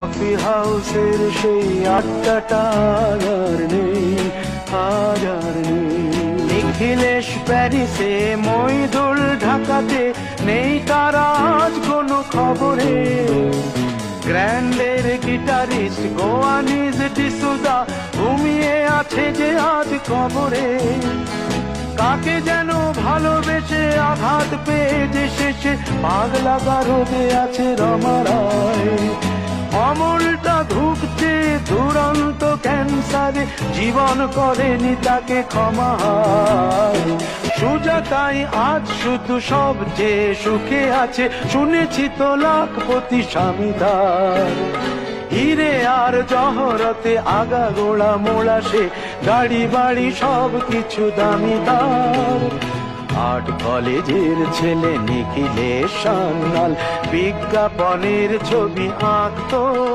Coffee হাউসের সেই আড্ডাটা আর নেই, আজ আর নেই। নিখিলেশ প্যারিসে, মইদুল ঢাকাতে, নেই তারা আজ কোনো খবরে। গ্র্যান্ডের গিটারিস্ট গোয়ানিজ ডিসুজা ঘুমিয়ে আছে যে আজ কবরে। কাকে যেন ভালোবেসে আঘাত পেয়ে যে শেষে পাগলা গারদে আছে রমা রায়। অমলটা ধুকছে দুরন্ত ক্যান্সারে, জীবন করেনি তাকে ক্ষমা। সুজাতাই আজ শুধু সবচেয়ে সুখে আছে, শুনেছি তো লাখপতি স্বামীদার। হিরে আর জহরতে আগা গোড়া মোড়া সে, গাড়ি বাড়ি সব কিছু দামি তার। আর্ট কলেজের ছেলে নিখিলেশ সান্যাল বিজ্ঞাপনের ছবি আঁকতো।